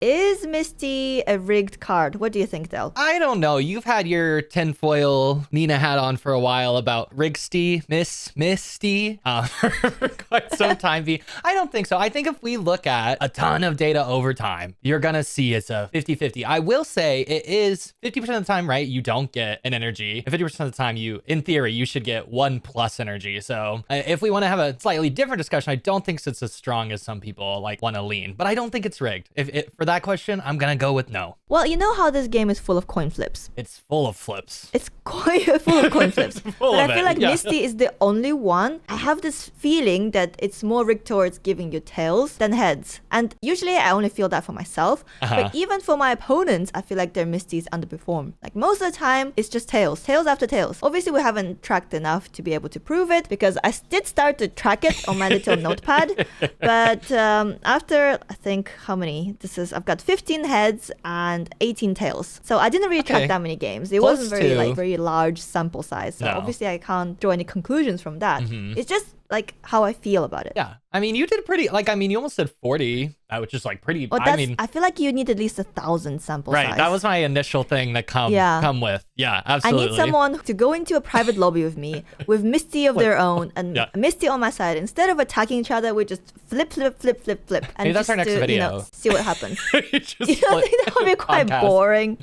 Is Misty a rigged card? What do you think, Del? I don't know. You've had your tinfoil Nina hat on for a while about Rigsty, Misty, for quite some time. I don't think so. I think if we look at a ton of data over time, you're going to see it's a 50-50. I will say it is 50% of the time, right? You don't get an energy. And 50% of the time, in theory, you should get 1+ energy. So if we want to have a slightly different discussion, I don't think it's as strong as some people like want to lean, but I don't think it's rigged. For that question, I'm going to go with no. Well, you know how this game is full of coin flips? It's full of flips. It's quite full of coin flips. But I feel like yeah. Misty is the only one. I have this feeling that it's more rigged towards giving you tails than heads. And usually I only feel that for myself. But even for my opponents, I feel like their Misties underperform. Like most of the time, it's just tails after tails. Obviously, we haven't tracked enough to be able to prove it because I did start to track it on my little notepad. But after, I think, how many? I've got 15 heads and 18 tails. So I didn't really track that many games. It wasn't very large sample size. So obviously I can't draw any conclusions from that. It's just like how I feel about it. Yeah. I mean, you did pretty, you almost said 40, which is like pretty, well, I feel like you need at least 1,000 sample size. Right. That was my initial thing that come with. Yeah, absolutely. I need someone to go into a private lobby with me with Misty of their own and Misty on my side. Instead of attacking each other, we just flip. And hey, that's our next video. See what happens. You don't think that would be quite boring?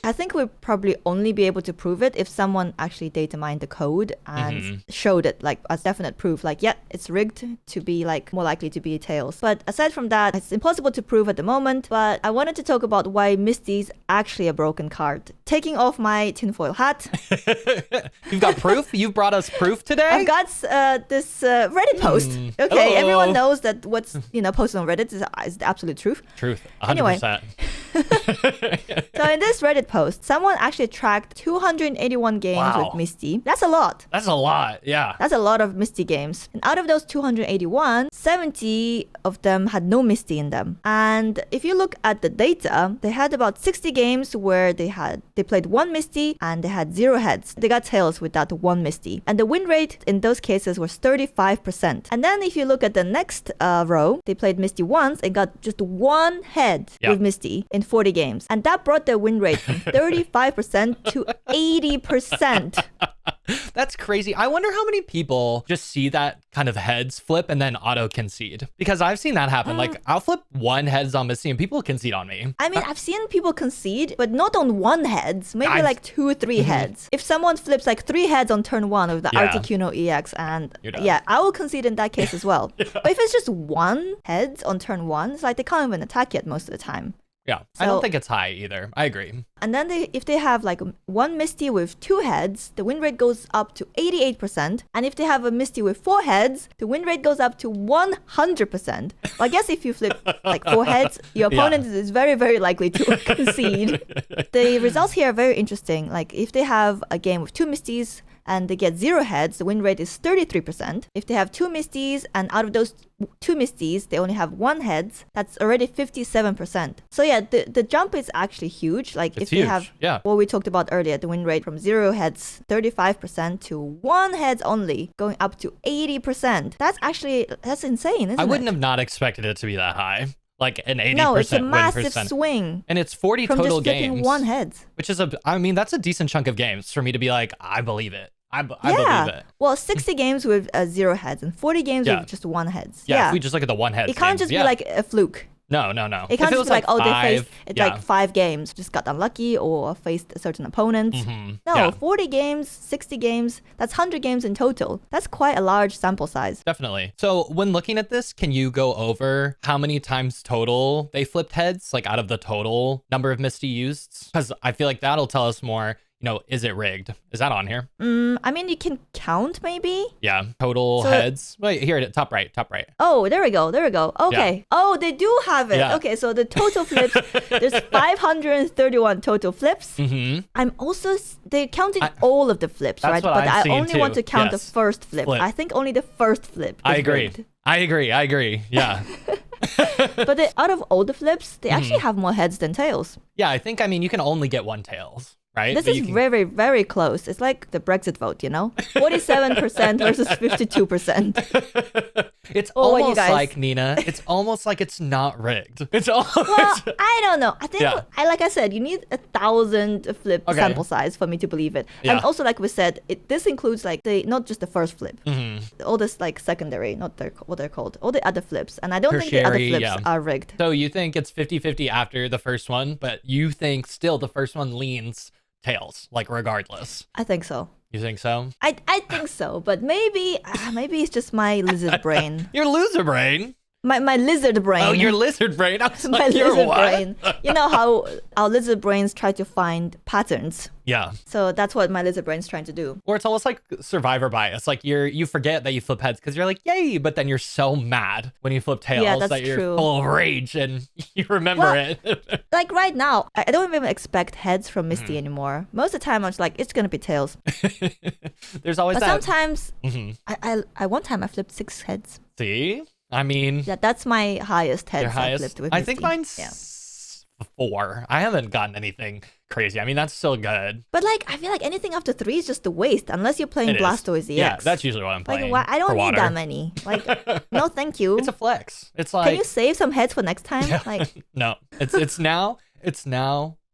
I think we'll probably only be able to prove it if someone actually data mined the code and showed it like as definite proof. Like, yeah, it's rigged to be like more likely to be tails. But aside from that, it's impossible to prove at the moment. But I wanted to talk about why Misty's actually a broken card. Taking off my tinfoil hat. You've got proof? You brought us proof today? I've got this Reddit post. Okay, everyone knows that what's posted on Reddit is the absolute truth. Truth, 100%. Anyway. So in this Reddit post, someone actually tracked 281 games with Misty. That's a lot. That's a lot, yeah. That's a lot of Misty games. And out of those 281, 70 of them had no Misty in them. And if you look at the data, they had about 60 games where they played one Misty and they had 0 heads. They got tails with that one Misty. And the win rate in those cases was 35%. And then if you look at the next row, they played Misty once and got just 1 head with Misty in 40 games. And that brought their win rate from 35% to 80%. That's crazy. I wonder how many people just see that kind of heads flip and then auto concede, because I've seen that happen. Like I'll flip 1 heads on Misty and people concede on me. I mean, I've seen people concede, but not on 1 heads, maybe like 2 or 3 heads. If someone flips like 3 heads on turn 1 with the RTQ NOEX, and I will concede in that case as well. But if it's just 1 heads on turn 1, it's like they can't even attack yet most of the time. Yeah, so, I don't think it's high either. I agree. And then if they have like 1 Misty with 2 heads, the win rate goes up to 88%. And if they have a Misty with 4 heads, the win rate goes up to 100%. Well, I guess if you flip like 4 heads, your opponent is very, very likely to concede. The results here are very interesting. Like if they have a game with 2 Misties, and they get 0 heads, the win rate is 33%. If they have 2 Misties, and out of those 2 Misties, they only have 1 heads, that's already 57%. So yeah, the jump is actually huge. Like if they have what we talked about earlier, the win rate from 0 heads, 35% to 1 heads only, going up to 80%. That's insane, isn't it? I wouldn't have not expected it to be that high. Like an 80% No, it's a win massive percent. Swing. And it's 40 from total just flipping games. 1 heads. Which is that's a decent chunk of games for me to be like, I believe it. I believe it. Well, 60 games with 0 heads and 40 games with just 1 heads. Yeah, if we just look at the 1 heads. It can't just be like a fluke. No. It can't just be like, they faced like 5 games, just got unlucky or faced a certain opponent. No, 40 games, 60 games, that's 100 games in total. That's quite a large sample size. Definitely. So when looking at this, can you go over how many times total they flipped heads, like out of the total number of Misty used? Because I feel like that'll tell us more. Is it rigged? Is that on here? I mean, you can count maybe. Yeah, total heads. Wait, here, top right. Oh, there we go. Okay. Yeah. Oh, they do have it. Yeah. Okay, so the total flips, there's 531 total flips. They counted all of the flips, right? But I only want to count the first flip. I think only the first flip is rigged. I agree. Yeah. But out of all the flips, they actually have more heads than tails. Yeah, I think, you can only get 1 tails. right? This But is you can- very, very close. It's like the Brexit vote, 47% versus 52%. It's Oh, what you almost guys- like, Nina, it's almost like it's not rigged. It's almost... Well, I don't know. I think, Yeah. like I said, you need 1,000 flip Okay. sample size for me to believe it. Yeah. And also, like we said, this includes like not just the first flip, Mm-hmm. all this like secondary, not what they're called, all the other flips. And I don't think the other Tertiary, flips yeah. are rigged. So you think it's 50-50 after the first one, but you think still the first one leans tails, like regardless. I think so. You think so? I think so, but maybe it's just my lizard brain. Your loser brain. My lizard brain. Oh, your lizard brain. I was my like, your lizard what? brain. You know how our lizard brains try to find patterns. Yeah. So that's what my lizard brain's trying to do. Or it's almost like survivor bias. Like you forget that you flip heads because you're like, yay, but then you're so mad when you flip tails Yeah, that's that you're true. full of rage and you remember it. Like right now, I don't even expect heads from Mm. Misty anymore. Most of the time, I'm just like, it's gonna be tails. There's always But that. sometimes, Mhm. I one time I flipped 6 heads. See? I mean, Yeah, that's my highest heads your I highest. flipped with I Misty. think mine's 4. I haven't gotten anything crazy. I mean, that's still good. But like, I feel like anything after 3 is just a waste unless you're playing It is. Blastoise EX. Yeah, that's usually what I'm playing. like, why? I don't for need water. that many. Like, no, thank you. It's a flex. It's like Can you save some heads for next time? Like, no. It's now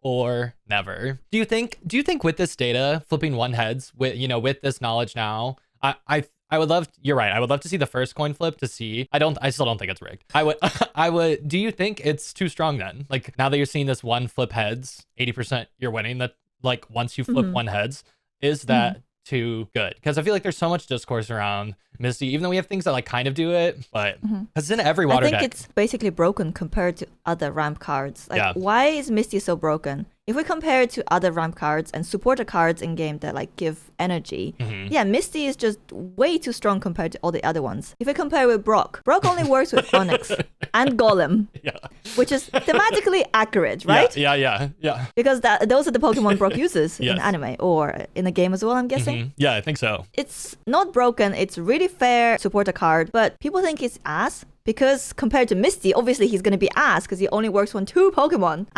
or never. Do you think with this data, flipping one heads with this knowledge now, I would love, you're right. I would love to see the first coin flip to see. I still don't think it's rigged. I would, do you think it's too strong then? Like now that you're seeing this one flip heads, 80% you're winning, that like once you flip one heads, is that too good? Because I feel like there's so much discourse around Misty, even though we have things that like kind of do it, but because in every water I think deck. it's basically broken compared to other ramp cards. Like, Yeah. why is Misty so broken? If we compare it to other ramp cards and supporter cards in game that like give energy, yeah, Misty is just way too strong compared to all the other ones. If we compare with Brock only works with Onyx and Golem, Yeah. which is thematically accurate, right? Yeah. Because those are the Pokemon Brock uses Yes. in anime or in the game as well, I'm guessing. Yeah, I think so. It's not broken, it's really fair supporter card, but people think it's ass because compared to Misty, obviously he's going to be ass because he only works on 2 Pokemon,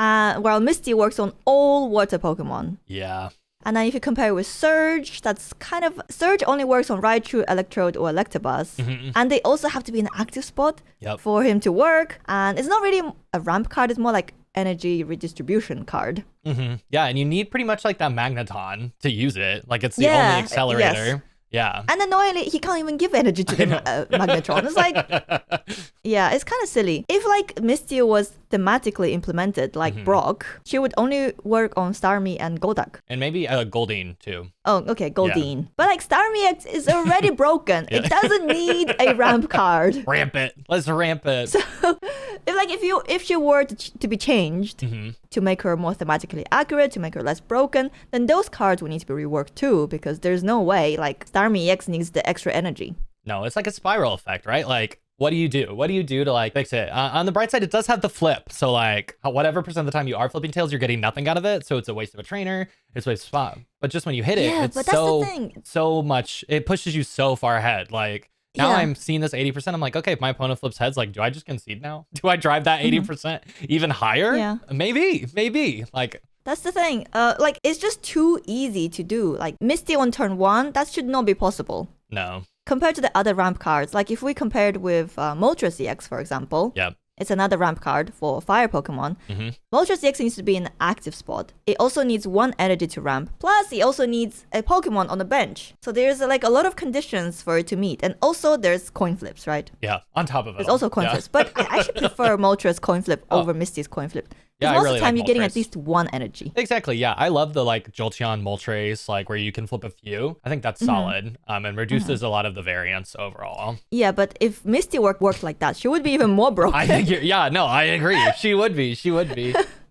while Misty works on all water Pokemon. Yeah. And then if you compare it with Surge, Surge only works on Raichu, Electrode, or Electabuzz. And they also have to be in an active spot Yep. for him to work. And it's not really a ramp card, it's more like energy redistribution card. Yeah, and you need pretty much like that magneton to use it. Like it's the Yeah, only accelerator. yes. Yeah. And annoyingly, he can't even give energy to the Magnetron. It's like, yeah, it's kind of silly. If like Misty was thematically implemented like Brock, she would only work on Starmie and Golduck. And maybe Goldeen too. Oh, okay, Goldeen. But like Starmie X is already broken. It doesn't need a ramp card. Ramp it. Let's ramp it. If she were to be changed to make her more thematically accurate, to make her less broken, then those cards would need to be reworked too, because there's no way like Starmie X needs the extra energy. No, it's like a spiral effect, right? Like, what do you do? What do you do to like fix it? On the bright side, it does have the flip. So like whatever percent of the time you are flipping tails, you're getting nothing out of it. So it's a waste of a trainer. It's a waste of spot. But just when you hit it, Yeah, it's but that's the thing. so much. It pushes you so far ahead. Like now Yeah. I'm seeing this 80%. I'm like, okay, if my opponent flips heads, like, do I just concede now? Do I drive that 80% even higher? Yeah. Maybe. Like, That's the thing. Like it's just too easy to do. Like Misty on turn 1, that should not be possible. no. Compared to the other ramp cards, like if we compared with Moltres EX, for example, Yep. it's another ramp card for fire Pokemon. Moltres EX needs to be in an active spot. It also needs 1 energy to ramp. Plus, it also needs a Pokemon on the bench. So there's like a lot of conditions for it to meet. And also there's coin flips, right? Yeah. On top of it. There's also coin flips. But I actually prefer Moltres coin flip over Misty's coin flip. Yeah, Because I most really of the time like you're getting Moltres. at least 1 energy. Exactly. Yeah. I love the like Jolteon Moltres, like where you can flip a few. I think that's solid. And reduces a lot of the variance overall. Yeah, but if Misty worked like that, she would be even more broken. I think I agree. She would be.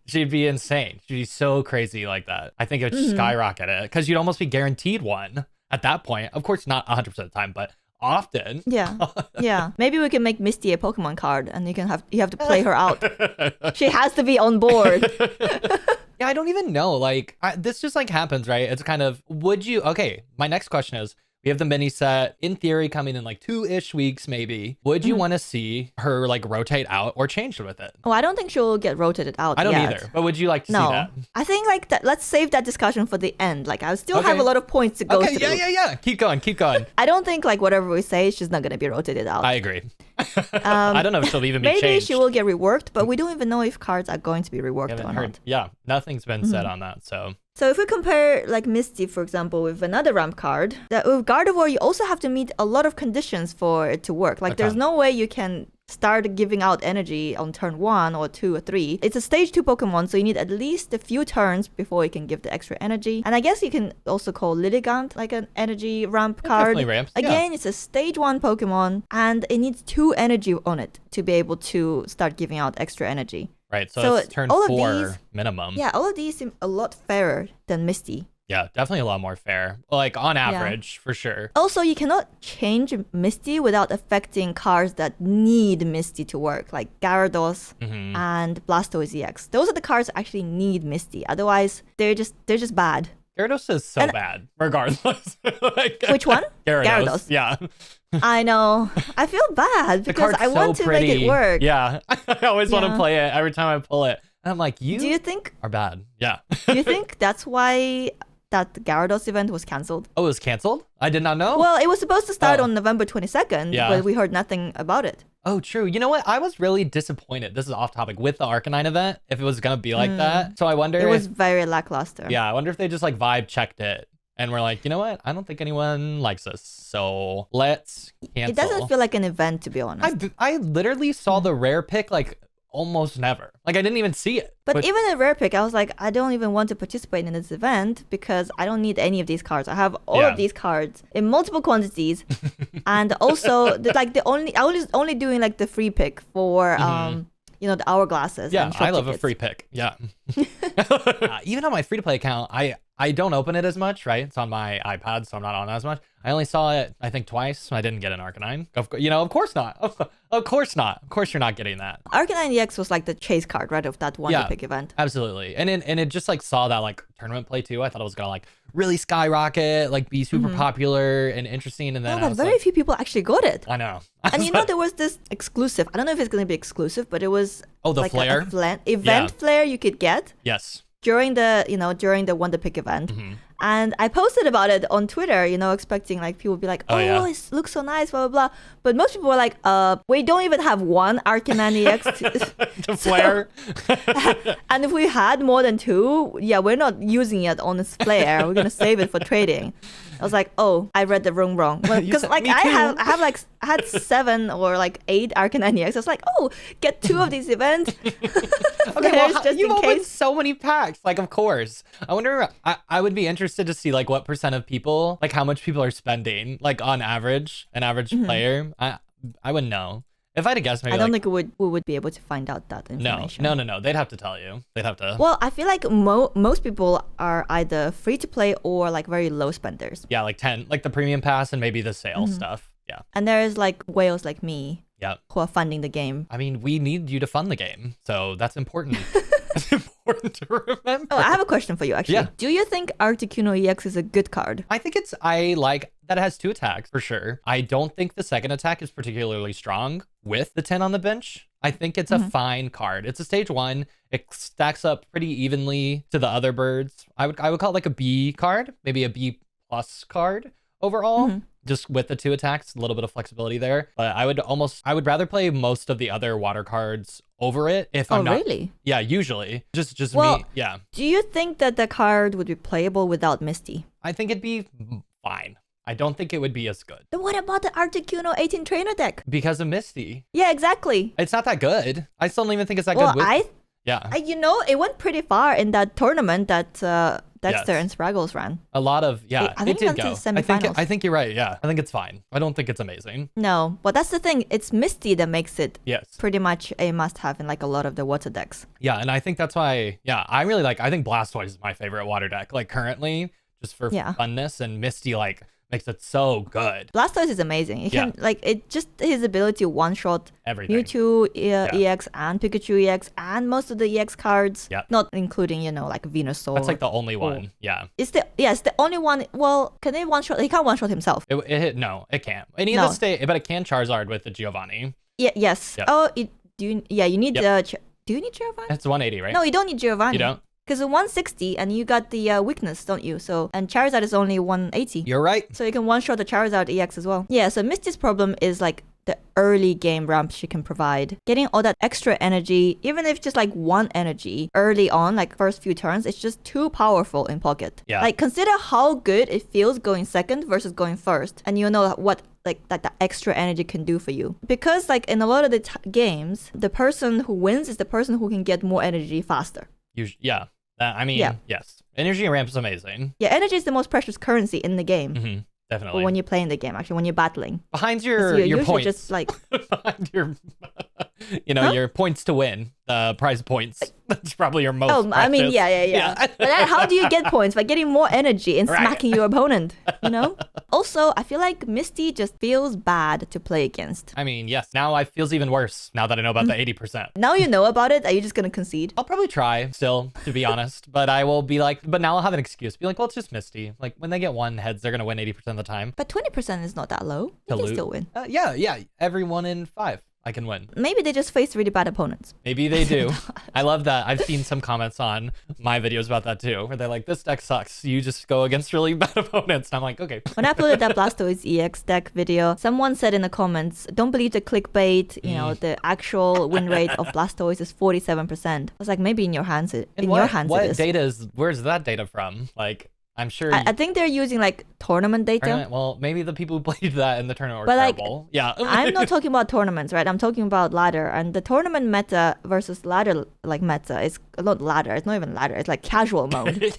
She'd be insane. She'd be so crazy like that. I think it would skyrocket it because you'd almost be guaranteed one at that point. Of course, not 100% of the time, but often. Yeah. Maybe we can make Misty a Pokemon card, and you have to play her out. She has to be on board. Yeah, I don't even know. Like, this just like happens, right? It's kind of, okay, my next question is, We have the mini set in theory coming in like 2-ish weeks, maybe. Would you want to see her like rotate out or change with it? Oh, I don't think she'll get rotated out. I don't yet. either. But would you like to see No, that? I think like that. Let's save that discussion for the end. Like I still have a lot of points to go Okay, through. yeah. Keep going. I don't think like whatever we say, she's not gonna be rotated out. I agree. I don't know if she'll even be changed. Maybe she will get reworked, but we don't even know if cards are going to be reworked or not. Yeah, nothing's been said on that. So if we compare like Misty, for example, with another ramp card, that with Gardevoir, you also have to meet a lot of conditions for it to work. Like there's no way you can start giving out energy on turn 1 or 2 or 3. It's a stage 2 Pokemon, so you need at least a few turns before you can give the extra energy. And I guess you can also call Lilligant like an energy ramp card. Definitely ramps. Again, it's a stage 1 Pokemon, and it needs 2 energy on it to be able to start giving out extra energy. Right, so it's turn 4 minimum. Yeah, all of these seem a lot fairer than Misty. Yeah, definitely a lot more fair. Like on average, for sure. Also, you cannot change Misty without affecting cards that need Misty to work, like Gyarados and Blastoise EX. Those are the cards that actually need Misty. Otherwise, they're just bad. Gyarados is so bad, regardless. Like, which one? Gyarados. Yeah. I know. I feel bad because I want to make it work. Yeah. I always want to play it every time I pull it. And I'm like, do you think are bad? Yeah. Do you think that's why that Gyarados event was canceled? Oh, it was canceled? I did not know. Well, it was supposed to start on November 22nd, Yeah. but we heard nothing about it. Oh, true. You know what? I was really disappointed. This is off topic with the Arcanine event, if it was going to be like that. So I wonder It was very lackluster. Yeah, I wonder if they just like vibe checked it and we're like, you know what? I don't think anyone likes this. So let's cancel. It doesn't feel like an event, to be honest. I literally saw the rare pick like almost never. Like I didn't even see it. But even a rare pick, I was like, I don't even want to participate in this event because I don't need any of these cards. I have all of these cards in multiple quantities, and also I was only doing like the free pick for you know, the hourglasses. Yeah, and I love tickets. a free pick. Yeah. Even on my free to play account, I don't open it as much, right? It's on my iPad, so I'm not on as much. I only saw it, I think, twice. I didn't get an Arcanine. Of course not. Of course not. Of course you're not getting that. Arcanine EX was like the chase card, right, of that one pick event. Absolutely. And it just like saw that like tournament play too. I thought it was gonna like really skyrocket, like be super popular and interesting. And then but very few people actually got it. I know. And you know, there was this exclusive. I don't know if it's going to be exclusive, but it was the like flare? Event flare you could get. Yes. During the Wonder Pick event. And I posted about it on Twitter, you know, expecting like people would be like, it looks so nice, blah, blah, blah. But most people were like, we don't even have one Arcanine EX to flare. And if we had more than 2, we're not using it on its flare. We're going to save it for trading. I was like, oh, I read the wrong. Because like I had 7 or like 8 Arcanine EX. I was like, oh, get 2 of these events. Okay, well, you've opened so many packs. Like, of course. I wonder, I would be interested to see like what % of people, like how much people are spending, like on average, an average player. I wouldn't know. If I had to guess, maybe I don't think we would be able to find out that information. No. They'd have to tell you. They'd have to. Well, I feel like most people are either free to play or like very low spenders. Yeah, like 10, like the premium pass and maybe the sale stuff. Yeah. And there's like whales like me. Yeah. Who are funding the game. I mean, we need you to fund the game, so that's important. It's important to remember. Oh, I have a question for you, actually. Yeah. Do you think Articuno EX is a good card? I think I like that it has 2 attacks, for sure. I don't think the second attack is particularly strong with the 10 on the bench. I think it's a fine card. It's a stage 1. It stacks up pretty evenly to the other birds. I would call it like a B card, maybe a B plus card overall. Just with the 2 attacks, a little bit of flexibility there. But I would rather play most of the other water cards over it if I'm not. Oh, really? Yeah, usually. Just me. Yeah. Do you think that the card would be playable without Misty? I think it'd be fine. I don't think it would be as good. Then what about the Articuno 18 trainer deck? Because of Misty. Yeah, exactly. It's not that good. I still don't even think it's that good. You know, it went pretty far in that tournament that Dexter and Spraggles ran. A lot of, it did go. I think you're right, yeah. I think it's fine. I don't think it's amazing. No, but that's the thing. It's Misty that makes it pretty much a must-have in like a lot of the water decks. Yeah, and I think that's why, I really I think Blastoise is my favorite water deck, like currently, just for funness, and Misty makes it so good. Blastoise is amazing. It can his ability to one-shot Everything. Mewtwo EX and Pikachu EX and most of the EX cards. Yep. Not including, like Venusaur. That's like the only one. Yeah. It's the only one. Well, can they one-shot? He can't one-shot himself. No, it can't. It needs to stay, but it can Charizard with the Giovanni. Yeah. Yes. Yep. Oh, you need do you need Giovanni? It's 180, right? No, you don't need Giovanni. You don't? Because 160 and you got the weakness, don't you? So, and Charizard is only 180. You're right. So you can one-shot the Charizard EX as well. Yeah, so Misty's problem is like the early game ramp she can provide. Getting all that extra energy, even if just like one energy early on, like first few turns, it's just too powerful in Pocket. Yeah. Like consider how good it feels going second versus going first. And you know what like that extra energy can do for you. Because like in a lot of the games, the person who wins is the person who can get more energy faster. Yes. Energy ramp is amazing. Yeah, energy is the most precious currency in the game. Mm-hmm. Definitely. Or when you're playing the game, actually, when you're battling. Behind your points. Just like behind your, your points to win, prize points. That's probably your most precious. I mean, yeah. But then how do you get points? By getting more energy and smacking your opponent, Also, I feel like Misty just feels bad to play against. I mean, yes. Now it feels even worse now that I know about the 80%. Now you know about it, are you just going to concede? I'll probably try still, to be honest. But I will be like, but now I'll have an excuse. Be like, well, it's just Misty. Like, when they get one heads, they're going to win 80% of the time. But 20% is not that low. You can still win. Yeah. Every 1 in 5. I can win. Maybe they just face really bad opponents. Maybe they do. I love that. I've seen some comments on my videos about that too, where they're like, this deck sucks. You just go against really bad opponents. And I'm like, okay. When I uploaded that Blastoise EX deck video, someone said in the comments, don't believe the clickbait, the actual win rate of Blastoise is 47%. I was like, maybe in your hands it is. Where's that data from? Like, I'm sure. I think they're using like tournament data. Well, maybe the people who played that in the tournament were terrible. Yeah. I'm not talking about tournaments, right? I'm talking about ladder. And the tournament meta versus ladder meta is not ladder. It's not even ladder. It's like casual mode.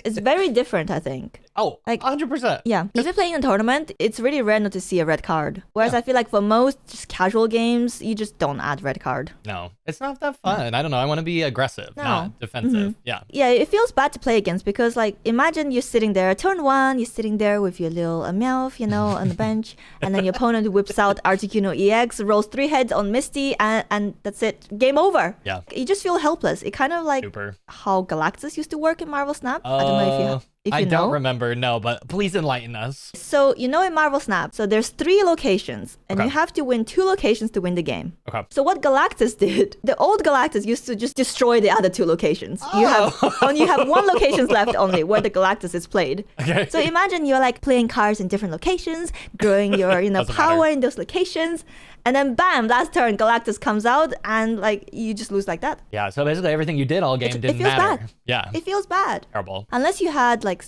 It's very different, I think. Oh, like 100%. Yeah. If you're playing in a tournament, it's really rare not to see a red card. Whereas I feel like for most just casual games, you just don't add red card. No, it's not that fun. I don't know. I want to be aggressive, not defensive. Mm-hmm. Yeah. Yeah, it feels bad to play against because like imagine you're sitting there, turn 1, you're sitting there with your little Meowth, on the bench, and then your opponent whips out Articuno EX, rolls 3 heads on Misty, and that's it. Game over. Yeah. You just feel helpless. It kind of like how Galactus used to work in Marvel Snap. I don't know if you know. I don't remember, no, but please enlighten us. So, in Marvel Snap, so there's 3 locations, and you have to win 2 locations to win the game. Okay. So what Galactus did, the old Galactus used to just destroy the other 2 locations. You have 1 location left only where the Galactus is played. Okay. So imagine you're like playing cards in different locations, growing your power in those locations, and then bam, last turn Galactus comes out and like you just lose like that. Yeah, so basically everything you did all game didn't feels matter. Bad. Yeah. It feels bad. Terrible. Unless you had like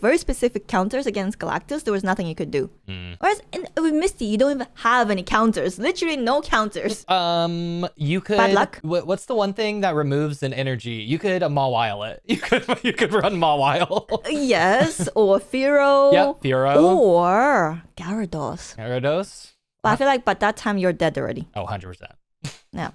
very specific counters against Galactus, there was nothing you could do. Whereas with Misty, you don't even have any counters. Literally no counters. You could. Bad luck. What's the one thing that removes an energy? You could Mawile it. You could run Mawile. Yes, or Fearow. Yep, Fearow. Or Gyarados. Gyarados. But I feel like by that time you're dead already. Oh, 100%. Yeah.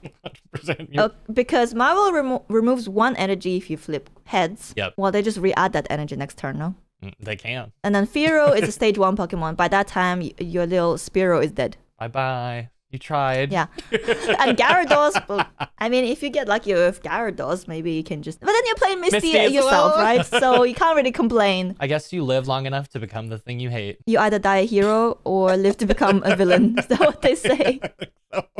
100%. Because Marvel removes 1 energy if you flip heads. Yep. Well, they just re-add that energy next turn, no? They can. And then Fearow is a stage 1 Pokemon. By that time, your little Spearow is dead. Bye-bye. You tried. Yeah. And Gyarados, well, I mean, if you get lucky with Gyarados, maybe you can just... But then you're playing Misty yourself, right? So you can't really complain. I guess you live long enough to become the thing you hate. You either die a hero or live to become a villain. Is that what they say?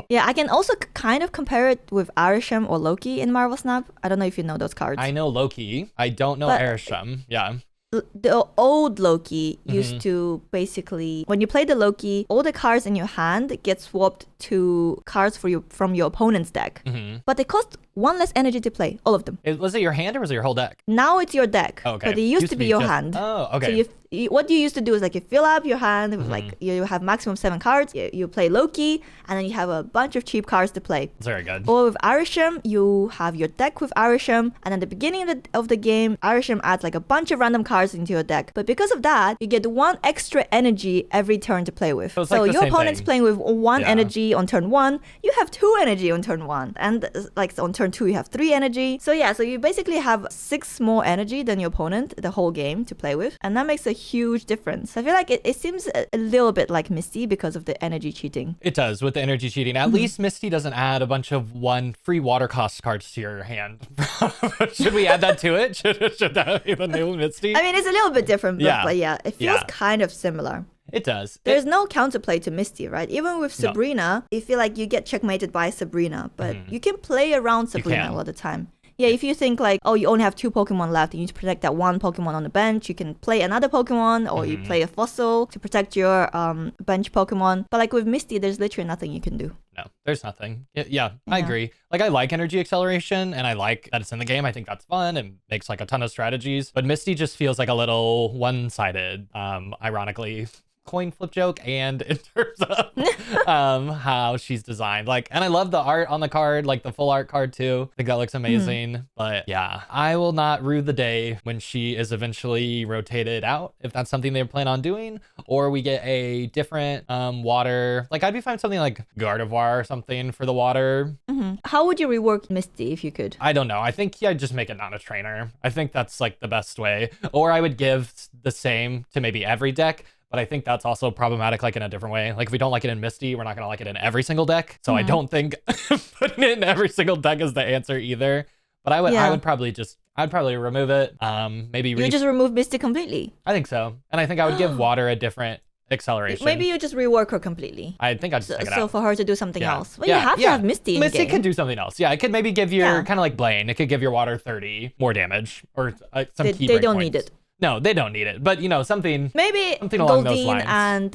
Yeah, I can also kind of compare it with Arishem or Loki in Marvel Snap. I don't know if you know those cards. I know Loki. I don't know Arishem. Yeah. The old Loki used to basically, when you play the Loki, all the cards in your hand get swapped to cards from your opponent's deck. But they cost 1 less energy to play, all of them. Was it your hand or was it your whole deck? Now it's your deck. Oh, okay. But it used to be your hand. Oh, okay. So what you used to do is like you fill up your hand with like you have maximum 7 cards. You play Loki, and then you have a bunch of cheap cards to play. That's very good. Or with Arishem, you have your deck with Arishem, and at the beginning of the game, Arishem adds like a bunch of random cards into your deck. But because of that, you get 1 extra energy every turn to play with. So your opponent's playing with 1 energy on turn 1. You have 2 energy on turn 1, and like on turn turn 2 you have 3 energy. So yeah, so you basically have 6 more energy than your opponent the whole game to play with, and that makes a huge difference. I feel like it seems a little bit like Misty because of the energy cheating. It does with the energy cheating. At least Misty doesn't add a bunch of free water cost cards to your hand. Should we add that to it? Should that be the new Misty? I mean, it's a little bit different, but yeah, it feels Yeah. kind of similar. It does. There's no counterplay to Misty, right? Even with Sabrina, you feel like you get checkmated by Sabrina, but you can play around Sabrina a lot of the time. Yeah, if you think like, oh, you only have 2 Pokemon left, you need to protect that 1 Pokemon on the bench, you can play another Pokemon, or you play a fossil to protect your bench Pokemon. But like with Misty, there's literally nothing you can do. No, there's nothing. Yeah, I agree. Like, I like energy acceleration, and I like that it's in the game. I think that's fun and makes like a ton of strategies. But Misty just feels like a little one-sided, ironically. Coin flip joke, and in terms of how she's designed, like, and I love the art on the card, like the full art card too. I think that looks amazing. But yeah, I will not rue the day when she is eventually rotated out, if that's something they plan on doing, or we get a different water. Like, I'd be fine with something like Gardevoir or something for the water. How would you rework Misty if you could? I don't know. I think I'd just make it not a trainer. I think that's like the best way. Or I would give the same to maybe every deck. But I think that's also problematic, like in a different way. Like, if we don't like it in Misty, we're not going to like it in every single deck. So I don't think putting it in every single deck is the answer either. But I would probably remove it. Maybe you just remove Misty completely. I think so. And I think I would give water a different acceleration. Maybe you just rework her completely. I think I'd just take it out. So for her to do something else. Well, you have to have Misty in Misty game. could do something else. Yeah, it could maybe give your, kind of like Blaine, it could give your water 30 more damage, or some key They don't points. need it. No, they don't need it. But, you know, something along those Goldeen lines. and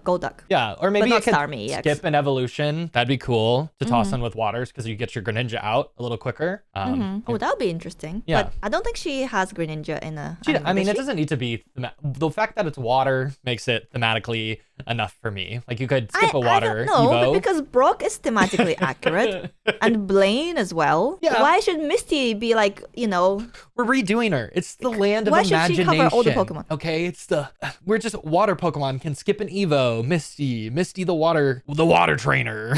Golduck. Yeah, or maybe not it could Starmie EX. skip an evolution. That'd be cool to toss in with waters, because you get your Greninja out a little quicker. Oh, that would be interesting. Yeah. But I don't think she has Greninja in a... I mean, it doesn't need to be... The fact that it's water makes it thematically enough for me. Like, you could skip a water I don't know, Evo. but because Brock is thematically accurate, and Blaine as well. Yeah. Why should Misty be like, you know... We're redoing her. It's the land of Why should she imagination. cover all the Pokemon? Okay, we're just water Pokemon can skip an Evo. Misty the water trainer.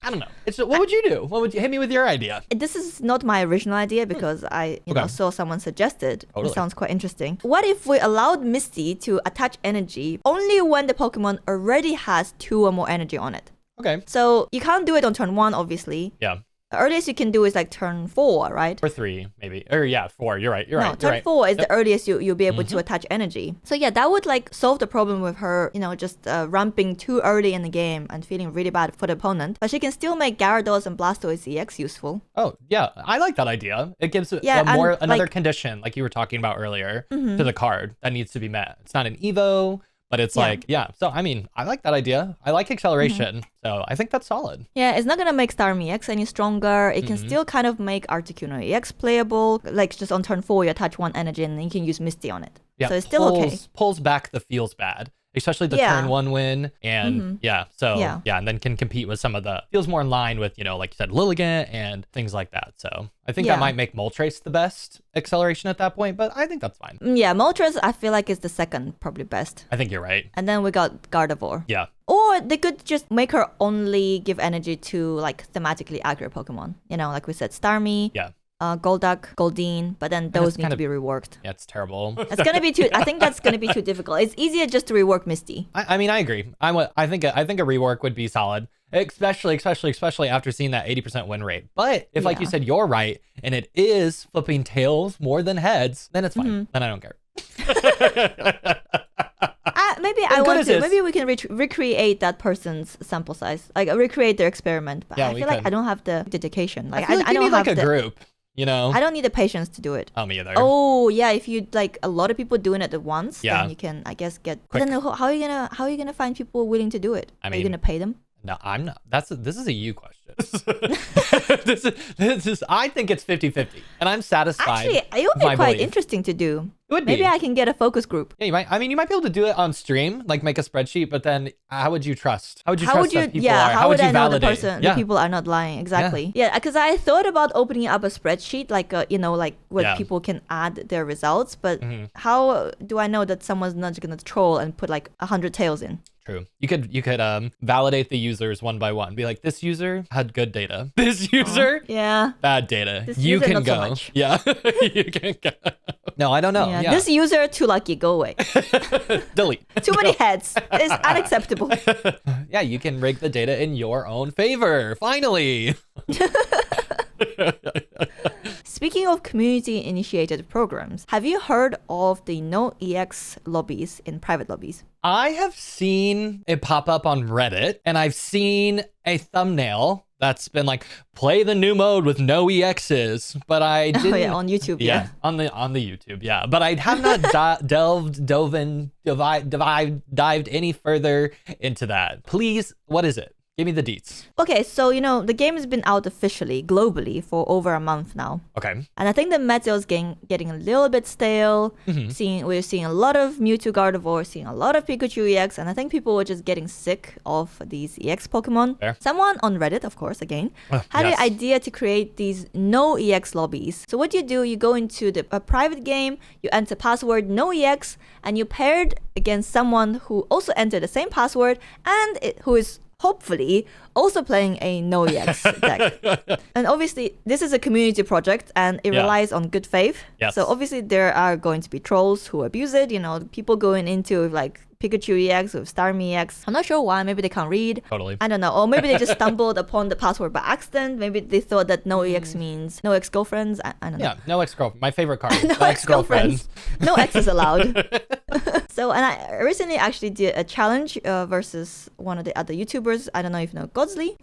I don't know. What would you do? Hit me with your idea? This is not my original idea because I saw someone suggested. Totally. It sounds quite interesting. What if we allowed Misty to attach energy only when the Pokemon already has 2 or more energy on it? Okay. So you can't do it on turn 1, obviously. Yeah. The earliest you can do is like turn 4, right? Or 3, maybe. Or yeah, 4. You're right. No, turn 4 is the earliest you'll be able to attach energy. So yeah, that would like solve the problem with her, just ramping too early in the game and feeling really bad for the opponent. But she can still make Gyarados and Blastoise EX useful. Oh, yeah. I like that idea. It gives another condition, like you were talking about earlier, to the card that needs to be met. It's not an Evo, but it's so I mean, I like that idea. I like acceleration, so I think that's solid. Yeah, it's not gonna make Starmie EX any stronger. It can still kind of make Articuno EX playable. Like, just on turn 4, you attach 1 energy and then you can use Misty on it. Yeah, so it's still okay. Pulls back the feels bad, especially the turn 1 win. And and then can compete with some of the feels more in line with, like you said, Lilligant and things like that. So I think that might make Moltres the best acceleration at that point, but I think that's fine. Yeah, Moltres I feel like is the second probably best. I think you're right. And then we got Gardevoir. Yeah. Or they could just make her only give energy to like thematically accurate Pokemon. Like we said, Starmie. Yeah. Goldduck, Goldeen, but then those need to be reworked. Yeah, it's terrible. It's gonna be I think that's gonna be too difficult. It's easier just to rework Misty. I mean, I agree. I think a rework would be solid, especially after seeing that 80% win rate. But if, like you said, you're right, and it is flipping tails more than heads, then it's fine. Then I don't care. Maybe we can recreate that person's sample size, like recreate their experiment. But I feel like I don't have the dedication. Like, I don't have a group. I don't need the patience to do it. Oh, me either. Oh yeah, if you like a lot of people doing it at once, then you can, I guess, get. Quick. Then how are you gonna find people willing to do it? Are you gonna pay them? No, I'm not. This is a you question. I think it's 50-50, and I'm satisfied. Actually, it would be quite interesting to do. It would be. Maybe I can get a focus group. Yeah, you might. I mean, you might be able to do it on stream, like make a spreadsheet. But then, how would you trust? How would you trust that people are? How would you I know validate? the people are not lying? Exactly. Yeah, because I thought about opening up a spreadsheet, like like where people can add their results. But how do I know that someone's not gonna troll and put like 100 tails in? True. You could validate the users one by one. Be like, this user had good data. This user, bad data. This you user, can not so go. much. Yeah, you can go. No, I don't know. Yeah. This user too lucky. Go away. Delete. Too many heads. It's unacceptable. Yeah, you can rig the data in your own favor. Finally. Speaking of community-initiated programs, have you heard of the NOEX lobbies in private lobbies? I have seen it pop up on Reddit, and I've seen a thumbnail that's been like, play the new mode with no EXs, but I didn't. Oh yeah, on YouTube. Yeah, on the YouTube. Yeah, but I have not dived any further into that. Please, what is it? Give me the deets. Okay, so the game has been out officially globally for over a month now. Okay. And I think the meta is getting a little bit stale. We're seeing a lot of Mewtwo Gardevoir, seeing a lot of Pikachu EX, and I think people were just getting sick of these EX Pokemon. Fair. Someone on Reddit, of course, again, had the idea to create these no EX lobbies. So what do, you go into a private game, you enter password no EX, and you paired against someone who also entered the same password and who is hopefully also playing a no EX deck. And obviously, this is a community project and it relies on good faith. Yes. So obviously, there are going to be trolls who abuse it. People going into like Pikachu EX with Starmie EX. I'm not sure why. Maybe they can't read. Totally. I don't know. Or maybe they just stumbled upon the password by accident. Maybe they thought that no EX means no ex-girlfriends. I don't know. Yeah, no ex-girlfriend. My favorite card. No ex-girlfriends. No X is allowed. And I recently actually did a challenge versus one of the other YouTubers. I don't know if you know Godsley.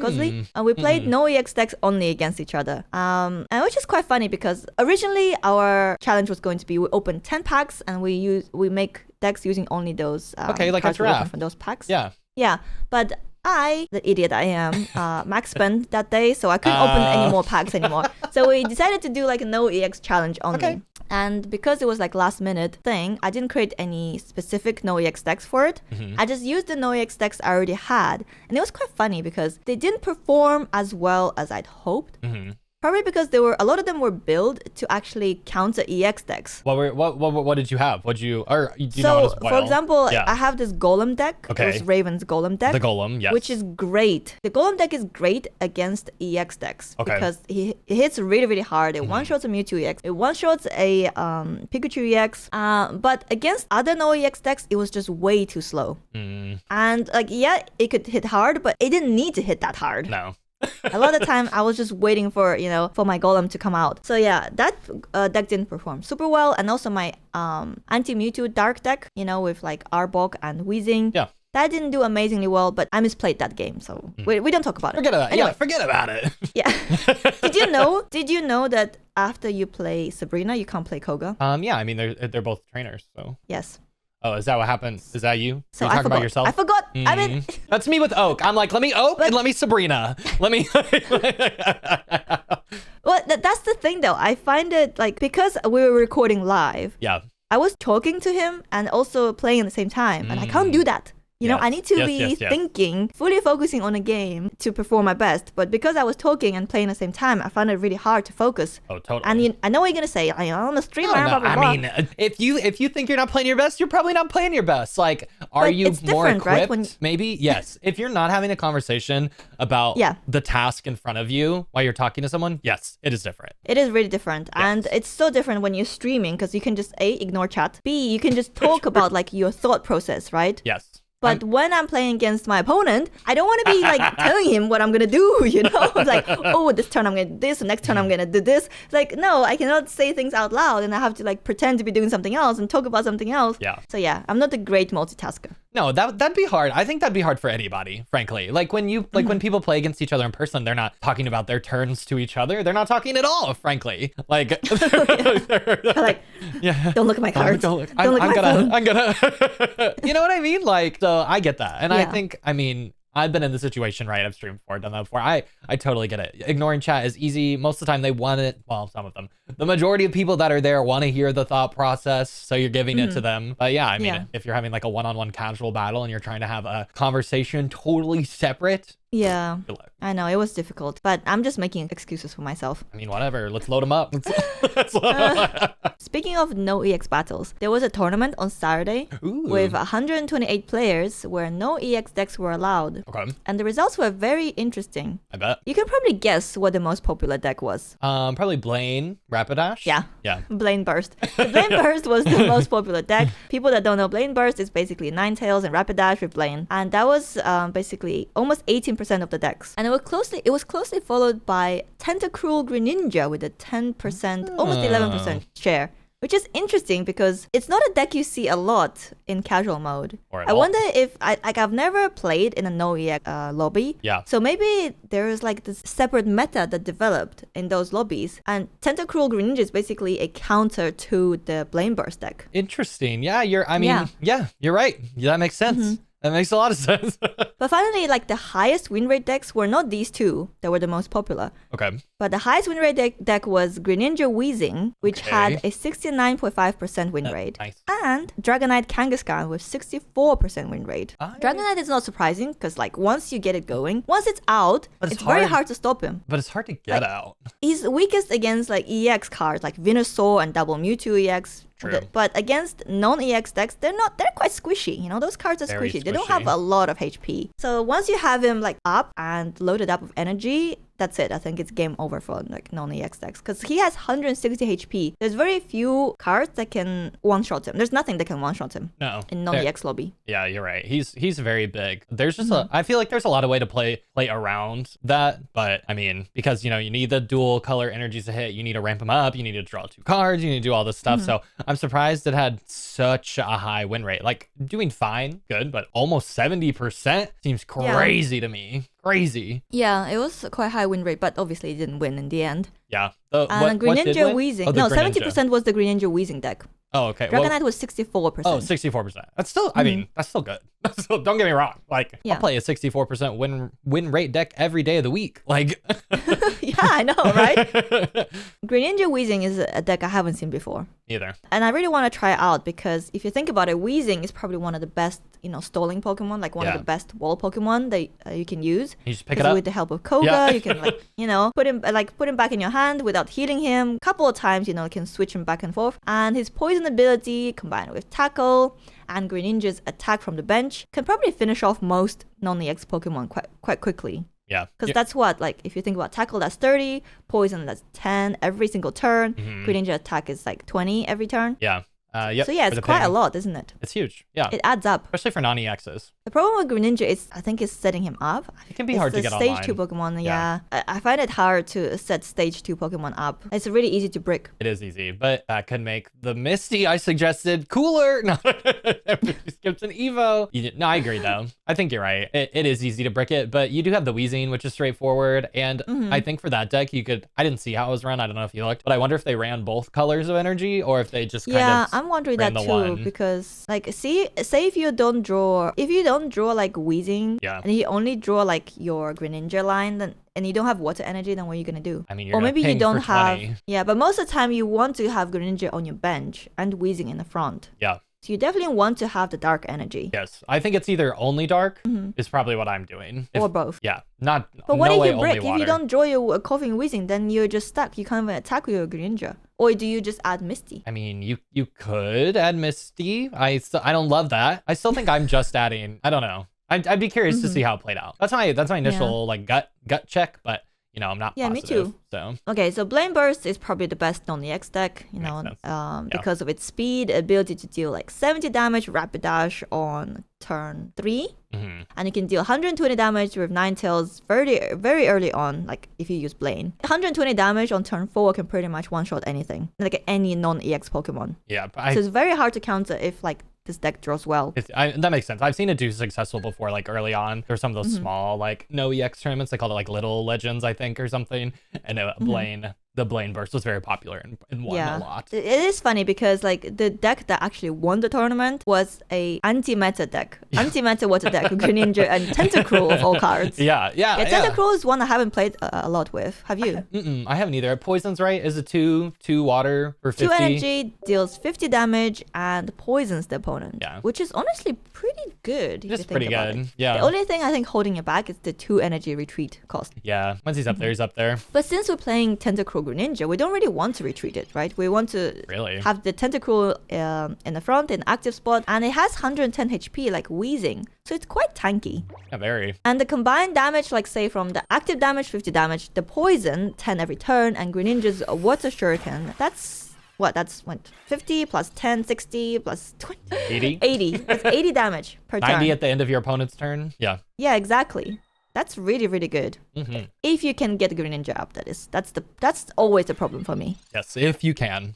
And we played no EX decks only against each other. And which is quite funny because originally our challenge was going to be we open 10 packs and we make decks using only those like a cards draft from those packs. Yeah, but I, the idiot I am, max spent that day, so I couldn't open any more packs anymore. So we decided to do like a no EX challenge only. Okay. And because it was like last minute thing, I didn't create any specific no EX decks for it. I just used the no EX decks I already had. And it was quite funny because they didn't perform as well as I'd hoped. Probably because a lot of them were built to actually counter EX decks. What did you have? Do you know So, for example, I have this Golem deck. Okay. It was Raven's Golem deck. The Golem, yes. Which is great. The Golem deck is great against EX decks. Okay. Because he hits really, really hard. It one-shots a Mewtwo EX. It one-shots a Pikachu EX. But against other no EX decks, it was just way too slow. And it could hit hard, but it didn't need to hit that hard. No. A lot of the time I was just waiting for my Golem to come out. So yeah, that deck didn't perform super well. And also my anti-Mewtwo dark deck, with like Arbok and Weezing. Yeah. That didn't do amazingly well, but I misplayed that game, so we don't talk about it. Forget about it. Anyway. Yeah, forget about it. Yeah. Did you know that after you play Sabrina, you can't play Koga? Yeah, I mean they're both trainers, so. Yes. Oh, is that what happened? Is that you? So you talking about yourself? I forgot. I mean, that's me with Oak. I'm like, let me Oak and let me Sabrina. Let me. Well, that's the thing though. I find it like because we were recording live. Yeah. I was talking to him and also playing at the same time, and I can't do that. I need to be thinking, fully focusing on a game to perform my best. But because I was talking and playing at the same time, I found it really hard to focus. Oh, totally. And I know what you're going to say, I'm a streamer, blah, blah, blah. I mean, if you think you're not playing your best, you're probably not playing your best. Like, are you more equipped? Right? Maybe? Yes. If you're not having a conversation about the task in front of you while you're talking to someone, yes, it is different. It is really different. Yes. And it's so different when you're streaming because you can just A, ignore chat. B, you can just talk about like your thought process, right? Yes. But when I'm playing against my opponent, I don't want to be like telling him what I'm going to do, Like, oh, this turn I'm going to do this, next turn I'm going to do this. It's like, no, I cannot say things out loud and I have to like pretend to be doing something else and talk about something else. Yeah. So yeah, I'm not a great multitasker. No, that'd be hard. I think that'd be hard for anybody, frankly. Like when when people play against each other in person, they're not talking about their turns to each other. They're not talking at all, frankly. Like, like, don't look at my cards. Don't look at my phone. I'm gonna. You know what I mean? Like, so I get that, and I think, I mean, I've been in the situation, right? I've streamed before, done that before. I totally get it. Ignoring chat is easy. Most of the time they want it. Well, some of them. The majority of people that are there want to hear the thought process, so you're giving it to them. But yeah, I mean, if you're having like a one-on-one casual battle and you're trying to have a conversation totally separate, yeah, I know it was difficult, but I'm just making excuses for myself. I mean, whatever. Let's load them up. Speaking of no EX battles, there was a tournament on Saturday with 128 players where no EX decks were allowed. Okay. And the results were very interesting. I bet. You can probably guess what the most popular deck was. Probably Blaine Rapidash. Yeah. Yeah. Blaine Burst. The Blaine Burst was the most popular deck. People that don't know Blaine Burst is basically Ninetales and Rapidash with Blaine. And that was basically almost 18% of the decks. And it was closely followed by Tentacruel Greninja with a 10%, almost 11% share. Which is interesting because it's not a deck you see a lot in casual mode. I wonder if I've never played in a no EX lobby. Yeah. So maybe there is like this separate meta that developed in those lobbies. And Tentacruel Greninja is basically a counter to the Blame Burst deck. Interesting. Yeah, you're right. Yeah, that makes sense. That makes a lot of sense. But finally, like the highest win rate decks were not these two that were the most popular. Okay. But the highest win rate deck was Greninja Weezing, which had a 69.5% win rate. Nice. And Dragonite Kangaskhan with 64% win rate. Dragonite is not surprising because like once you get it going, once it's out, it's very hard to stop him. But it's hard to get out. He's weakest against like EX cards like Venusaur and Double Mewtwo EX. True. But against non-EX decks, they're quite squishy. You know, those cards are squishy. They don't have a lot of HP. So once you have him like up and loaded up with energy, that's it. I think it's game over for like non-EX decks because he has 160 HP. There's very few cards that can one-shot him. There's nothing that can one-shot him. No. In non-EX lobby. Yeah, you're right. He's very big. There's just I feel like there's a lot of way to play around that. But I mean, because you need the dual color energies to hit, you need to ramp him up, you need to draw 2 cards, you need to do all this stuff. So I'm surprised it had such a high win rate. Like doing fine, good, but almost 70% seems crazy to me. Crazy. Yeah, it was quite high win rate, but obviously it didn't win in the end. Yeah. Greninja Weezing. 70% was the Greninja Weezing deck. Oh, okay. Dragonite was 64%. Oh, 64%. That's still, I mean, that's still good. Don't get me wrong. Like, I'll play a 64% win rate deck every day of the week. Like, yeah, I know, right? Greninja Weezing is a deck I haven't seen before. Either. And I really want to try it out because if you think about it, Weezing is probably one of the best, stalling Pokemon, like one of the best wall Pokemon that you can use. You just pick it up. With the help of Koga, you can put him back in your hand without healing him. A couple of times, you can switch him back and forth. And his poison ability combined with tackle and Greninja's attack from the bench can probably finish off most non-EX Pokemon quite quickly. Yeah. Because that's what, like, if you think about tackle, that's 30, poison, that's 10 every single turn. Greninja attack is like 20 every turn. Yeah. Yep. So yeah, it's quite a lot, isn't it? It's huge. Yeah. It adds up. Especially for non-EXs. The problem with Greninja is, I think, is setting him up. It can be hard to get online. online. Stage 2 Pokemon, yeah. I find it hard to set Stage 2 Pokemon up. It's really easy to brick. It is easy, but that could make the Misty I suggested cooler. No, skips an Evo. No, I agree though. I think you're right. It is easy to brick it, but you do have the Weezing, which is straightforward. And I think for that deck, I didn't see how it was run. I don't know if you looked, but I wonder if they ran both colors of energy or if they just kind of I'm wondering that too. Because like say if you don't draw like Weezing and you only draw like your Greninja line, then and you don't have water energy, then what are you gonna do? I mean, you're or maybe you don't have 20. but most of the time you want to have Greninja on your bench and Weezing in the front. Yeah. So you definitely want to have the dark energy. Yes. I think it's either only dark is probably what I'm doing. Or both. Yeah. But what no if you break? If you don't draw your coughing Weezing, then you're just stuck. You can't even attack with your Greninja. Or do you just add Misty? I mean, you could add Misty. I don't love that. I still think I'm just adding. I don't know. I'd be curious to see how it played out. That's my initial like gut check, but I'm not positive. Me too. So okay, so Blame Burst is probably the best non-EX deck, because of its speed, ability to deal like 70 damage Rapidash on turn 3, and you can deal 120 damage with Ninetales very very early on, like if you use Blaine. 120 damage on turn 4 can pretty much one-shot anything, like any non-EX Pokemon. Yeah, so it's very hard to counter if like this deck draws well. That makes sense. I've seen it do successful before, like early on. There's some of those small, like no EX tournaments. They call it like Little Legends, I think, or something. And Blaine, the Blaine Burst was very popular and won a lot. It is funny because like the deck that actually won the tournament was a anti-meta deck. Anti-meta water deck, Greninja and Tentacruel of all cards. Yeah. Tentacruel is one I haven't played a lot with. Have you? I haven't either. Poison's right is a 2 water for 50. 2 energy, deals 50 damage and poisons the opponent. Yeah. Which is honestly pretty good. It's pretty good. Yeah. The only thing I think holding it back is the 2 energy retreat cost. Yeah. Once he's up there, he's up there. But since we're playing Tentacruel Greninja, we don't really want to retreat it, right? We want to have the Tentacruel in the front, in active spot, and it has 110 HP, like Wheezing. So it's quite tanky. Yeah, very. And the combined damage, like say from the active damage, 50 damage, the poison, 10 every turn, and Greninja's Water Shuriken, that's 50 plus 10, 60 plus 20. 80? 80. That's 80 damage per turn. 90 at the end of your opponent's turn? Yeah. Yeah, exactly. That's really, really good. If you can get Greninja up, that is. That's always the problem for me. Yes, if you can.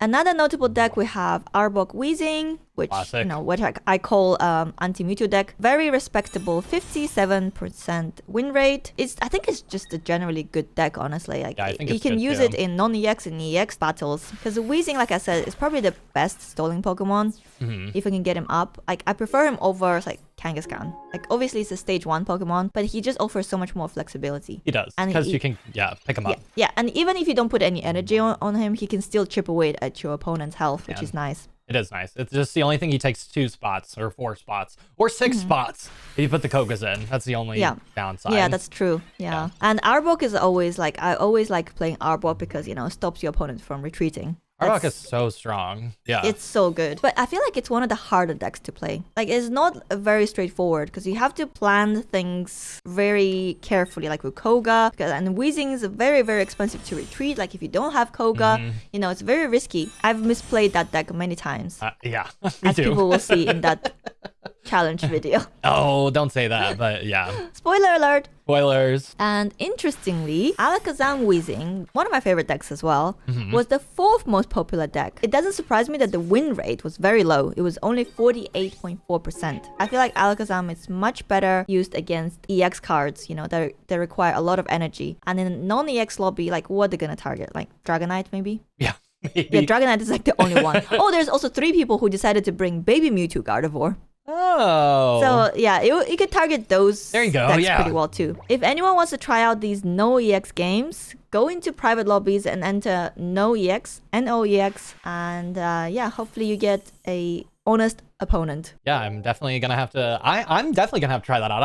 Another notable deck, we have Arbok Weezing, which which I call anti-Mewtwo deck. Very respectable, 57% win rate. I think it's just a generally good deck, honestly. Like, I think you can use it in non-EX and EX battles because Weezing, like I said, is probably the best stalling Pokemon. If I can get him up, like I prefer him over like Kangaskhan. Like obviously it's a stage 1 Pokemon, but he just offers so much more flexibility. He does, because you can pick him up. Yeah, and even if you don't put any energy on him, he can still chip away at your opponent's health, which is nice. It is nice. It's just the only thing he takes 2 spots or 4 spots or 6 spots if you put the Kogas in. That's the only downside. Yeah, that's true. Yeah. And Arbok is always like, I always like playing Arbok because, stops your opponent from retreating. Arbok is so strong. Yeah. It's so good. But I feel like it's one of the harder decks to play. Like, it's not very straightforward because you have to plan things very carefully, like with Koga. And Weezing is very, very expensive to retreat. Like, if you don't have Koga, it's very risky. I've misplayed that deck many times. Yeah, me as too. People will see in that challenge video. Oh, don't say that, but yeah. Spoiler alert. Spoilers. And interestingly, Alakazam Weezing, one of my favorite decks as well, was the 4th most popular deck. It doesn't surprise me that the win rate was very low. It was only 48.4%. I feel like Alakazam is much better used against EX cards, that require a lot of energy. And in non-EX lobby, like what they're gonna target? Like Dragonite maybe? Yeah. Maybe. Yeah, Dragonite is like the only one. Oh, there's also 3 people who decided to bring Baby Mewtwo Gardevoir. Oh. So yeah, it could target those there you go. decks Yeah. pretty well too. If anyone wants to try out these NOEX games, go into private lobbies and enter NOEX, NOEX, and hopefully you get a honest opponent. Yeah, I'm definitely gonna have to. I'm definitely gonna have to try that out.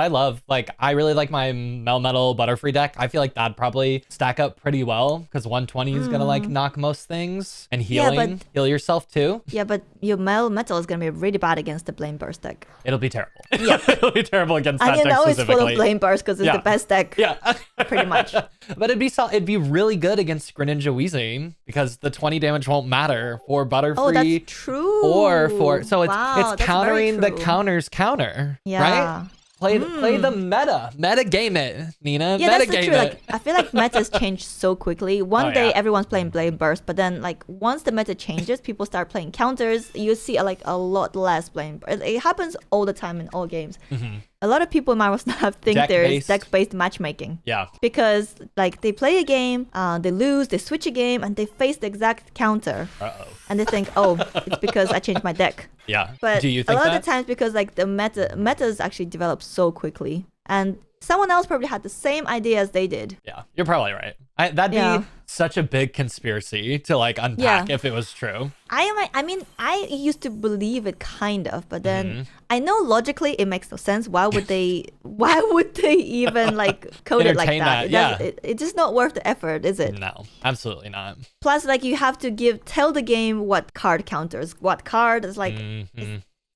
I really like my Melmetal Butterfree deck. I feel like that'd probably stack up pretty well because 120 is gonna like knock most things, and healing, heal yourself too. Yeah, but your Melmetal is gonna be really bad against the Blame Burst deck. It'll be terrible. Yeah, it'll be terrible against that deck specifically. it's full of Blame Burst because it's the best deck. Yeah, pretty much. But it'd be really good against Greninja Weezing because the 20 damage won't matter for Butterfree. Oh, that's true. Or for it's countering the true. Counter's counter, yeah. right? Play the meta game it, Nina. Yeah, meta that's game true. it. Like, I feel like metas change so quickly. One day everyone's playing Blame Burst, but then like once the meta changes, people start playing counters. You see like a lot less Blame Burst. It happens all the time in all games. A lot of people in my staff think there's deck-based matchmaking. Yeah. Because like they play a game, they lose, they switch a game, and they face the exact counter. And they think, oh, it's because I changed my deck. Yeah. But do you think a lot that? of the times because like the metas actually develop so quickly, and someone else probably had the same idea as they did. Yeah, you're probably right. That'd be such a big conspiracy to like unpack if it was true. I used to believe it kind of, but then I know logically it makes no sense. Why would they even like code it like that? It's just not worth the effort, is it? No, absolutely not. Plus, like you have to tell the game what card counters what card. It's like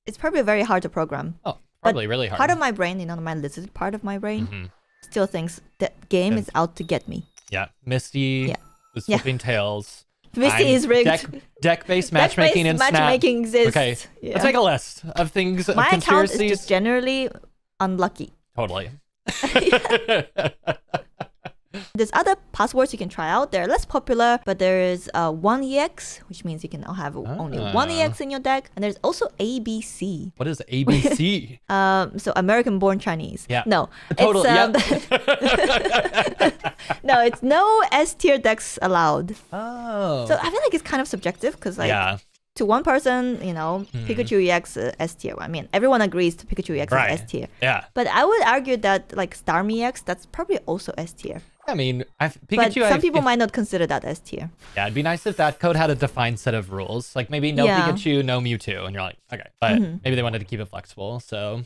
it's probably very hard to program. Oh, probably really hard. Part of my brain, my lizard part of my brain, still thinks that game is out to get me. Yeah, Misty is flipping tails. Misty is rigged. Deck-based matchmaking and matchmaking exists. Okay, let's make a list of things. My of account is just generally unlucky. Totally. There's other passwords you can try out. They're less popular, but there is 1EX, which means you can now have only 1EX in your deck. And there's also ABC. What is ABC? So American-born Chinese. Yeah. No. Totally. No, it's no S-tier decks allowed. Oh. So I feel like it's kind of subjective because like to one person, Pikachu EX S tier. I mean, everyone agrees to Pikachu EX is S tier. Yeah. But I would argue that like Starmie EX, that's probably also S tier. I mean, Pikachu. But some people might not consider that S tier. Yeah, it'd be nice if that code had a defined set of rules. Like maybe no Pikachu, no Mewtwo, and you're like, okay. But maybe they wanted to keep it flexible. So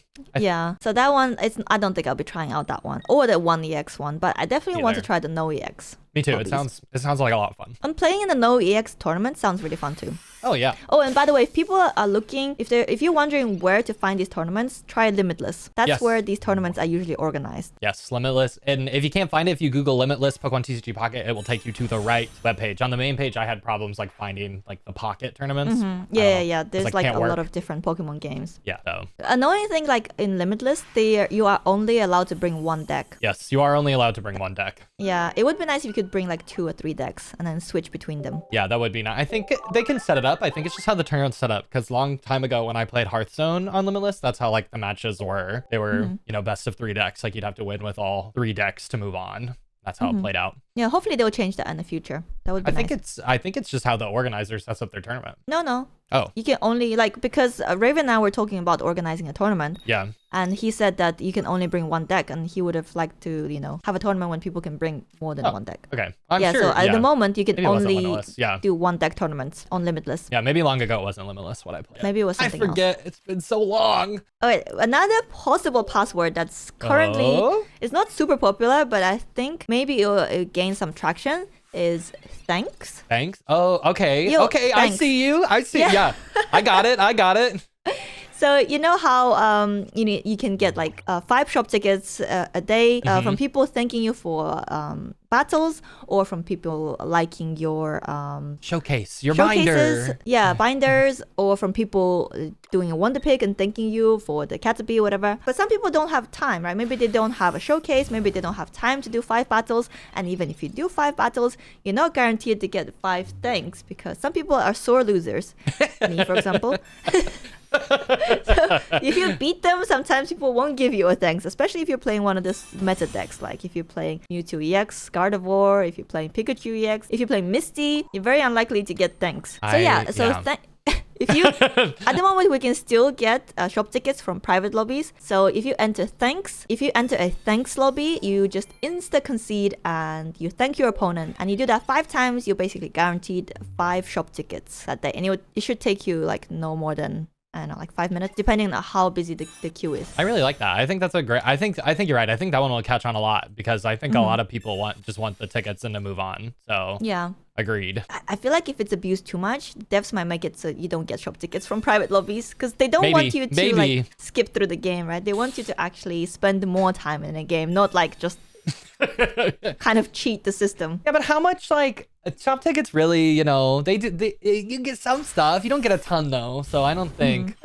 so that one, I don't think I'll be trying out that one or the 1EX one. But I definitely want to try the NOEX. Me too. It sounds like a lot of fun. And playing in the NOEX tournament sounds really fun too. Oh yeah. Oh, and by the way, if people are looking, if you're wondering where to find these tournaments, try Limitless. That's where these tournaments are usually organized. Yes, Limitless. And if you can't find it, if you Google Limitless Pokemon TCG Pocket, it will take you to the right webpage. On the main page, I had problems like finding like the Pocket tournaments. Yeah. There's like a lot of different Pokemon games. Yeah. So. Annoying thing, like in Limitless, you are only allowed to bring one deck. Yes, you are only allowed to bring one deck. Yeah, it would be nice if you could bring like 2 or 3 decks and then switch between them. Yeah, that would be nice. I think they can set it up. I think it's just how the tournament's set up. Because long time ago when I played Hearthstone on Limitless, that's how like the matches were. They were, best of 3 decks. Like you'd have to win with all 3 decks to move on. That's how it played out. Yeah, hopefully they'll change that in the future. That would be nice. I think it's just how the organizer sets up their tournament. No. Oh. You can only because Raven and I were talking about organizing a tournament. Yeah. And he said that you can only bring one deck, and he would have liked to, have a tournament when people can bring more than one deck. Okay. I'm sure. So at the moment you can maybe only do one deck tournaments on Limitless. Yeah, maybe long ago it wasn't Limitless what I played. Maybe it was something else. I forget. It's been so long. Okay, another possible password that's currently is not super popular, but I think maybe it'll gain some traction is thanks. Thanks? Oh, okay. Okay, thanks. I see you. Yeah. I got it. So you know how you can get like 5 shop tickets a day from people thanking you for battles or from people liking your showcases, binder. Yeah, binders, or from people doing a wonder pick and thanking you for the Caterpie or whatever. But some people don't have time, right? Maybe they don't have a showcase, maybe they don't have time to do 5 battles, and even if you do 5 battles, you're not guaranteed to get 5 thanks because some people are sore losers. Me, for example. So if you beat them, sometimes people won't give you a thanks, especially if you're playing one of the meta decks, like if you're playing Mewtwo EX, Gardevoir, if you're playing Pikachu EX, if you're playing Misty, you're very unlikely to get thanks. If you at the moment we can still get shop tickets from private lobbies. So if you enter a thanks lobby, you just insta concede and you thank your opponent, and you do that 5 times, you're basically guaranteed 5 shop tickets that day, and it should take you like no more than, I don't know, like 5 minutes, depending on how busy the queue is. I really like that. I think that's a great. I think you're right. I think that one will catch on a lot because I think a lot of people want the tickets and to move on. So yeah, agreed. I feel like if it's abused too much, devs might make it so you don't get shop tickets from private lobbies because they don't want you to like skip through the game, right? They want you to actually spend more time in a game, not like just kind of cheat the system. Yeah, but how much like shop tickets really, you get some stuff. You don't get a ton though. So I don't think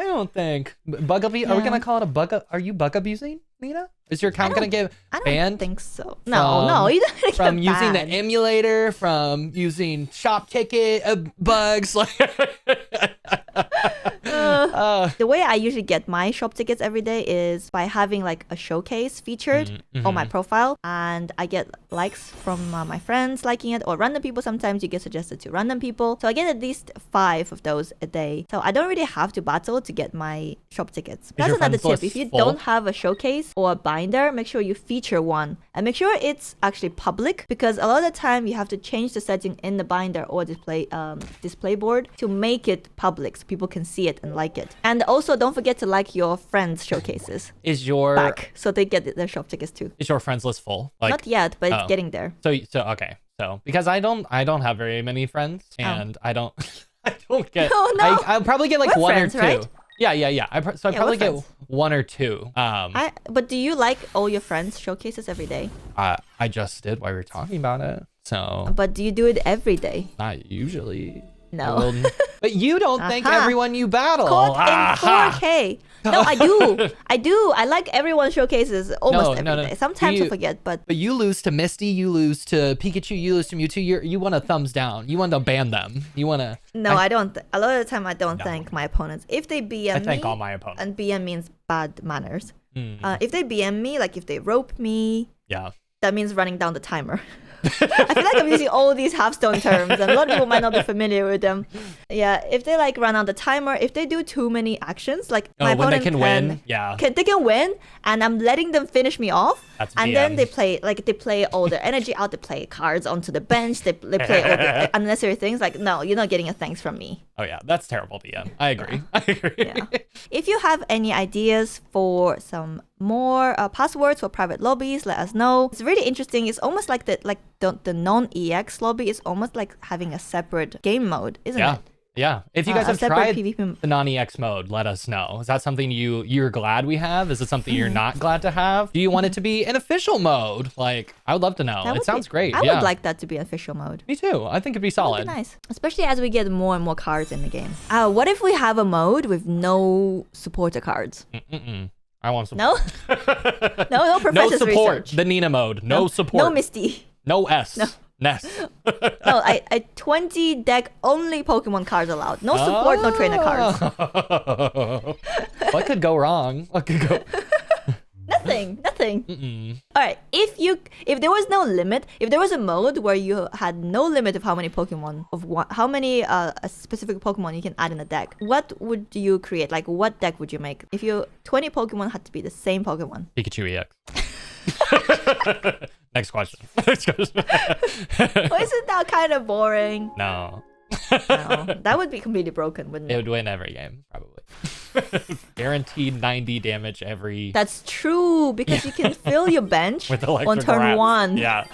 bug abuse. Are we gonna call it a bug? Are you bug abusing, Nina? Is your account gonna get banned? I don't think so. No, you don't get from banned. Using the emulator, from using shop ticket bugs. Like the way I usually get my shop tickets every day is by having like a showcase featured on my profile, and I get likes from my friends liking it, or random people. Sometimes you get suggested to random people, so I get at least 5 of those a day. So I don't really have to battle to get my shop tickets. That's another tip. If you don't have a showcase or a binder, make sure you feature one, and make sure it's actually public, because a lot of the time you have to change the setting in the binder or display board to make it public so people can see it and like it. And also don't forget to like your friends' showcases. Is your back so they get their shop tickets too. Is your friends list full? Like, not yet, but it's getting there. So okay. So because I don't have very many friends, and I don't get. Oh, no. I'll probably get like We're 1 friends, or 2. right? Yeah. I probably get friends. 1 or 2. But do you like all your friends' showcases every day? I just did while we were talking about it. So. But do you do it every day? Not usually. No. But you don't thank Aha. everyone you battle. Caught Aha. in 4K. No, I do. I do. I like everyone showcases almost every day. Sometimes I forget, but you lose to Misty, you lose to Pikachu, you lose to Mewtwo. You want a thumbs down. You want to ban them. You want to. no, I don't. A lot of the time, I don't thank my opponents. If they BM I thank me, all my opponents. and BM means bad manners. If they BM me, like if they rope me, Yeah. that means running down the timer. I feel like I'm using all these Hearthstone terms, and a lot of people might not be familiar with them. Yeah, if they like run on the timer, if they do too many actions, like my when they opponent can win, yeah. they can win, and I'm letting them finish me off. That's and BM. then they play all their energy out. They play cards onto the bench. They play all the unnecessary things. Like, no, you're not getting a thanks from me. Oh yeah, that's terrible DM. I agree. I agree. Yeah. If you have any ideas for some more passwords for private lobbies, let us know. It's really interesting. It's almost like the non-EX lobby is almost like having a separate game mode, isn't it? Yeah. If you guys A have separate tried PvP the non-EX mode, let us know. Is that something you're glad we have? Is it something you're not glad to have? Do you want it to be an official mode? Like, I would love to know. It sounds great. I would like that to be an official mode. Me too. I think it'd be solid. That'd be nice, especially as we get more and more cards in the game. What if we have a mode with no supporter cards? I want support. No, no professor's No support. research. The Nina mode. No support. No Misty. No S. No. Ness. No, I 20 deck only Pokemon cards allowed. No support, no trainer cards. What could go wrong? What could go? Nothing. All right, if there was no limit, if there was a mode where you had no limit of how many Pokemon how many a specific Pokemon you can add in a deck, what would you create? Like, what deck would you make if 20 Pokemon had to be the same Pokemon? Pikachu EX. Next question. Next question. Well, isn't that kind of boring? No. No, that would be completely broken, wouldn't It it? would win every game, probably. Guaranteed 90 damage every. That's true, because you can fill your bench With on electric turn rats. 1. Yeah.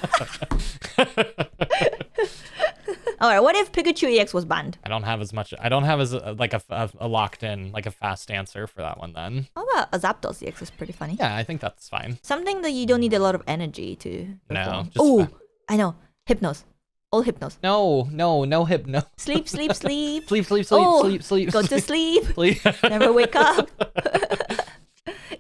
All right, what if Pikachu EX was banned? I don't have as like a locked in, like a fast answer for that one then. How about a Zapdos EX is pretty funny. Yeah, I think that's fine. Something that you don't need a lot of energy to No, perform. just Oh, I know. Hypnos. All Hypnos. No hypno. Sleep, sleep, sleep. Sleep. Oh, go to sleep. Sleep. Never wake up.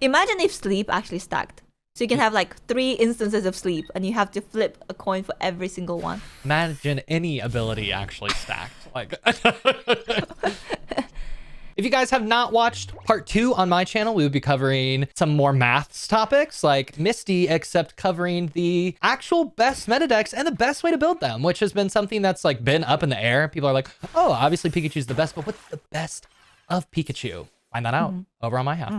Imagine if sleep actually stacked. So you can have like 3 instances of sleep, and you have to flip a coin for every single one. Imagine any ability actually stacked. Like, if you guys have not watched part 2 on my channel, we would be covering some more maths topics like Misty, except covering the actual best meta decks and the best way to build them, which has been something that's like been up in the air. People are like, oh, obviously Pikachu's the best, but what's the best of Pikachu? Find that out over on my half.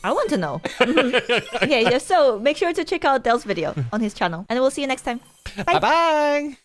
I want to know. Okay, so make sure to check out Dell's video on his channel, and we'll see you next time. Bye. Bye-bye.